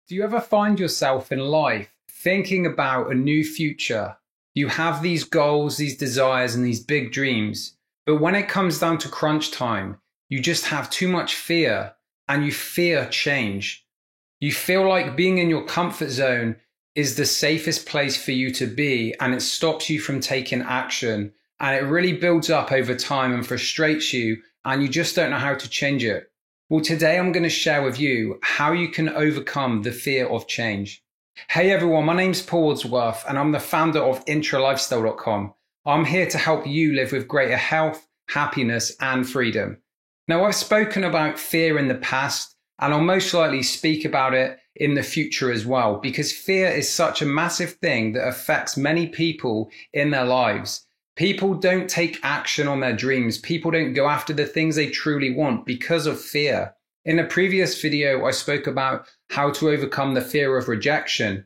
Do you ever find yourself in life thinking about a new future? You have these goals, these desires, and these big dreams. But when it comes down to crunch time, you just have too much fear and you fear change. You feel like being in your comfort zone is the safest place for you to be, and it stops you from taking action. And it really builds up over time and frustrates you, and you just don't know how to change it. Well, today I'm going to share with you how you can overcome the fear of change. Hey everyone, my name's Paul Wadsworth and I'm the founder of intralifestyle.com. I'm here to help you live with greater health, happiness and freedom. Now, I've spoken about fear in the past and I'll most likely speak about it in the future as well, because fear is such a massive thing that affects many people in their lives. People don't take action on their dreams. People don't go after the things they truly want because of fear. In a previous video, I spoke about how to overcome the fear of rejection.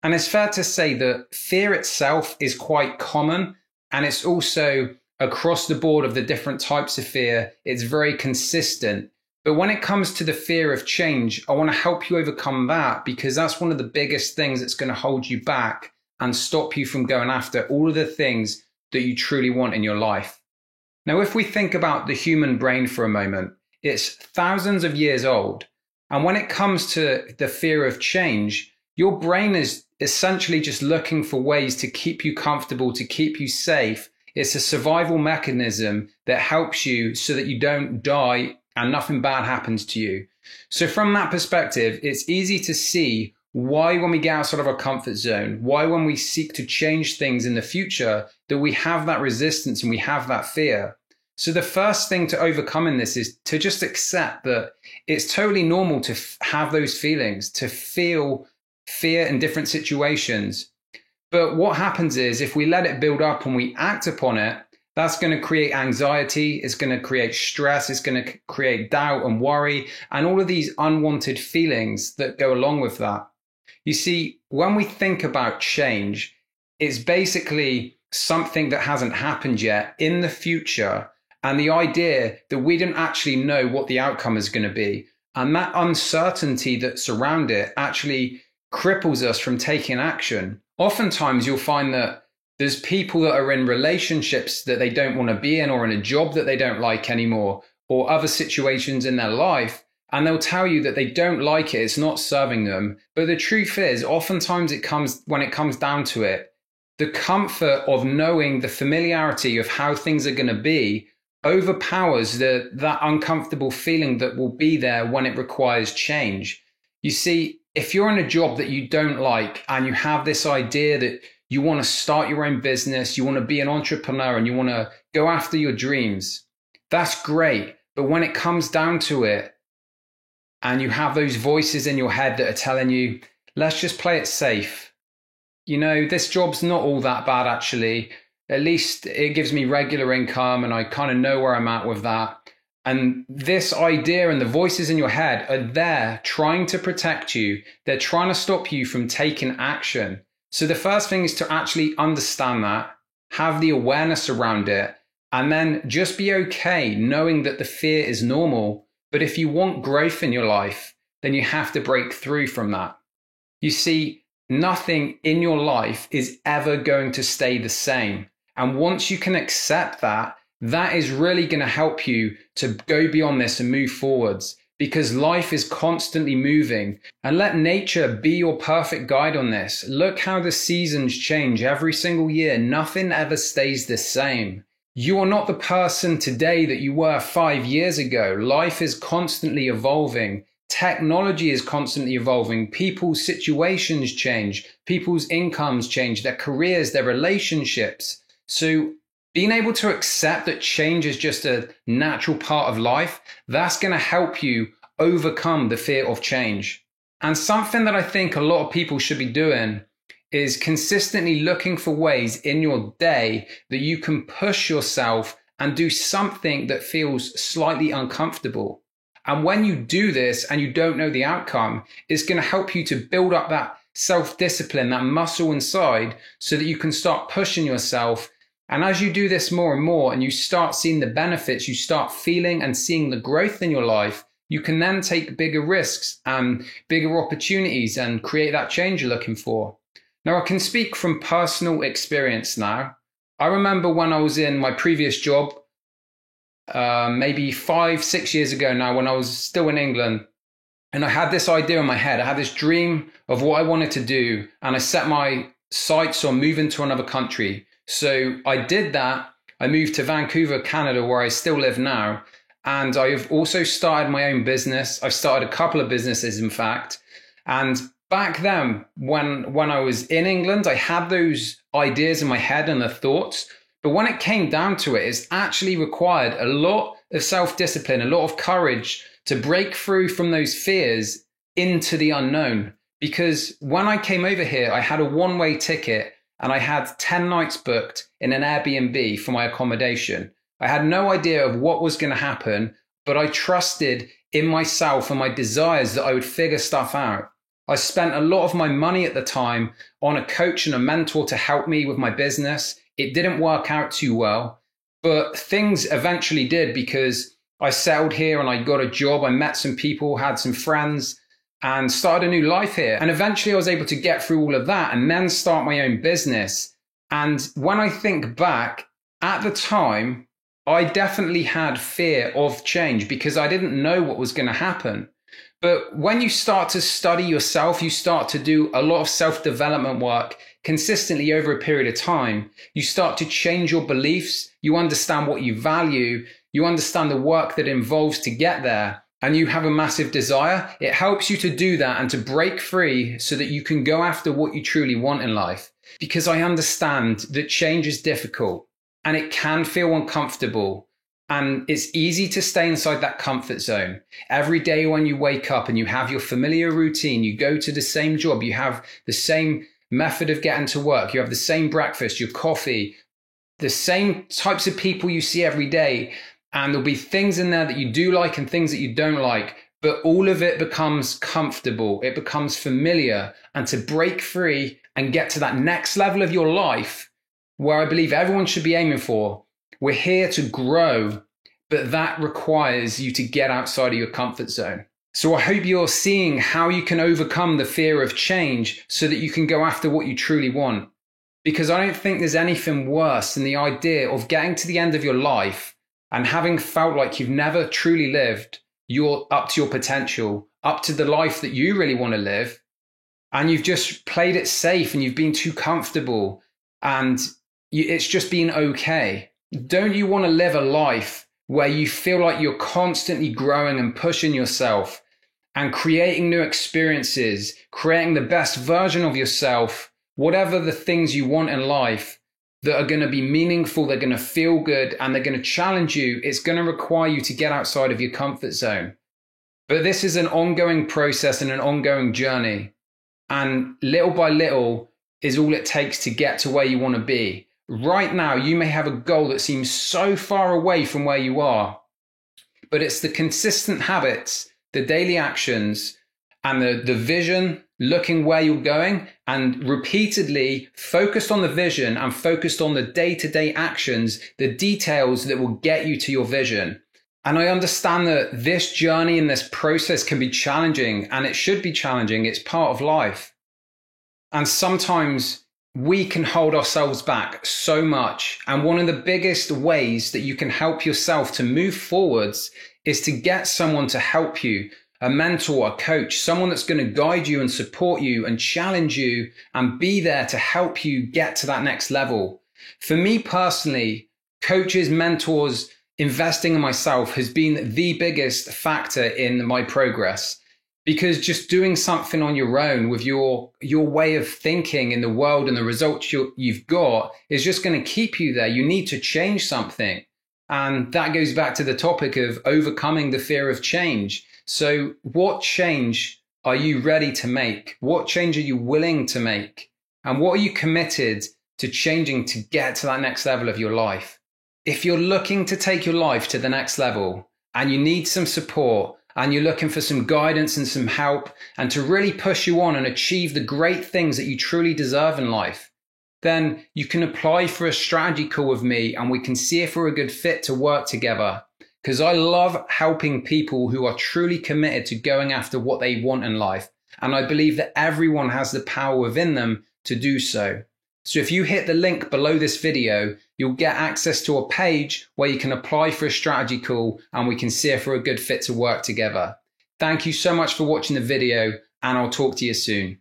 And it's fair to say that fear itself is quite common, and it's also across the board of the different types of fear. It's very consistent. But when it comes to the fear of change, I want to help you overcome that, because that's one of the biggest things that's going to hold you back and stop you from going after all of the things that you truly want in your life. Now, if we think about the human brain for a moment, it's thousands of years old. And when it comes to the fear of change, your brain is essentially just looking for ways to keep you comfortable, to keep you safe. It's a survival mechanism that helps you so that you don't die and nothing bad happens to you. So from that perspective, it's easy to see why when we get outside of our comfort zone, why when we seek to change things in the future, that we have that resistance and we have that fear. So the first thing to overcome in this is to just accept that it's totally normal to have those feelings, to feel fear in different situations. But what happens is if we let it build up and we act upon it, that's going to create anxiety, it's going to create stress, it's going to create doubt and worry, and all of these unwanted feelings that go along with that. You see, when we think about change, it's basically something that hasn't happened yet in the future, and the idea that we don't actually know what the outcome is going to be. And that uncertainty that surrounds it actually cripples us from taking action. Oftentimes you'll find that there's people that are in relationships that they don't want to be in, or in a job that they don't like anymore, or other situations in their life. And they'll tell you that they don't like it, it's not serving them. But the truth is, oftentimes when it comes down to it, the comfort of knowing the familiarity of how things are going to be overpowers that uncomfortable feeling that will be there when it requires change. You see, if you're in a job that you don't like and you have this idea that you want to start your own business, you want to be an entrepreneur and you want to go after your dreams, that's great. But when it comes down to it, and you have those voices in your head that are telling you, let's just play it safe. You know, this job's not all that bad, actually. At least it gives me regular income and I kind of know where I'm at with that. And this idea and the voices in your head are there trying to protect you. They're trying to stop you from taking action. So the first thing is to actually understand that, have the awareness around it, and then just be okay knowing that the fear is normal. But if you want growth in your life, then you have to break through from that. You see, nothing in your life is ever going to stay the same. And once you can accept that, that is really going to help you to go beyond this and move forwards, because life is constantly moving. And let nature be your perfect guide on this. Look how the seasons change every single year. Nothing ever stays the same. You are not the person today that you were 5 years ago. Life is constantly evolving. Technology is constantly evolving. People's situations change. People's incomes change, their careers, their relationships. So being able to accept that change is just a natural part of life, that's going to help you overcome the fear of change. And something that I think a lot of people should be doing is consistently looking for ways in your day that you can push yourself and do something that feels slightly uncomfortable. And when you do this and you don't know the outcome, it's going to help you to build up that self-discipline, that muscle inside, so that you can start pushing yourself. And as you do this more and more and you start seeing the benefits, you start feeling and seeing the growth in your life, you can then take bigger risks and bigger opportunities and create that change you're looking for. Now, I can speak from personal experience now. I remember when I was in my previous job, maybe 5-6 years ago now, when I was still in England, and I had this idea in my head. I had this dream of what I wanted to do, and I set my sights on moving to another country. So I did that. I moved to Vancouver, Canada, where I still live now. And I've also started my own business. I've started a couple of businesses, in fact. And back then, when I was in England, I had those ideas in my head and the thoughts. But when it came down to it, it's actually required a lot of self-discipline, a lot of courage to break through from those fears into the unknown. Because when I came over here, I had a one-way ticket and I had 10 nights booked in an Airbnb for my accommodation. I had no idea of what was going to happen, but I trusted in myself and my desires that I would figure stuff out. I spent a lot of my money at the time on a coach and a mentor to help me with my business. It didn't work out too well, but things eventually did because I settled here and I got a job. I met some people, had some friends, and started a new life here. And eventually I was able to get through all of that and then start my own business. And when I think back, at the time, I definitely had fear of change because I didn't know what was going to happen. But when you start to study yourself, you start to do a lot of self-development work consistently over a period of time. You start to change your beliefs. You understand what you value. You understand the work that involves to get there. And you have a massive desire. It helps you to do that and to break free so that you can go after what you truly want in life. Because I understand that change is difficult and it can feel uncomfortable. And it's easy to stay inside that comfort zone. Every day when you wake up and you have your familiar routine, you go to the same job, you have the same method of getting to work, you have the same breakfast, your coffee, the same types of people you see every day. And there'll be things in there that you do like and things that you don't like, but all of it becomes comfortable. It becomes familiar. And to break free and get to that next level of your life, where I believe everyone should be aiming for, we're here to grow, but that requires you to get outside of your comfort zone. So I hope you're seeing how you can overcome the fear of change so that you can go after what you truly want. Because I don't think there's anything worse than the idea of getting to the end of your life and having felt like you've never truly lived up to your potential, up to the life that you really want to live. And you've just played it safe and you've been too comfortable and it's just been okay. Don't you want to live a life where you feel like you're constantly growing and pushing yourself and creating new experiences, creating the best version of yourself, whatever the things you want in life that are going to be meaningful, they're going to feel good, and they're going to challenge you? It's going to require you to get outside of your comfort zone. But this is an ongoing process and an ongoing journey. And little by little is all it takes to get to where you want to be. Right now, you may have a goal that seems so far away from where you are, but it's the consistent habits, the daily actions, and the vision, looking where you're going, and repeatedly focused on the vision and focused on the day-to-day actions, the details that will get you to your vision. And I understand that this journey and this process can be challenging, and it should be challenging. It's part of life. And sometimes we can hold ourselves back so much. And one of the biggest ways that you can help yourself to move forwards is to get someone to help you, a mentor, a coach, someone that's going to guide you and support you and challenge you and be there to help you get to that next level. For me personally, coaches, mentors, investing in myself has been the biggest factor in my progress. Because just doing something on your own with your way of thinking in the world and the results you've got is just going to keep you there. You need to change something. And that goes back to the topic of overcoming the fear of change. So what change are you ready to make? What change are you willing to make? And what are you committed to changing to get to that next level of your life? If you're looking to take your life to the next level and you need some support, and you're looking for some guidance and some help and to really push you on and achieve the great things that you truly deserve in life, then you can apply for a strategy call with me and we can see if we're a good fit to work together. because I love helping people who are truly committed to going after what they want in life. And I believe that everyone has the power within them to do so. So if you hit the link below this video, you'll get access to a page where you can apply for a strategy call and we can see if we're a good fit to work together. Thank you so much for watching the video, and I'll talk to you soon.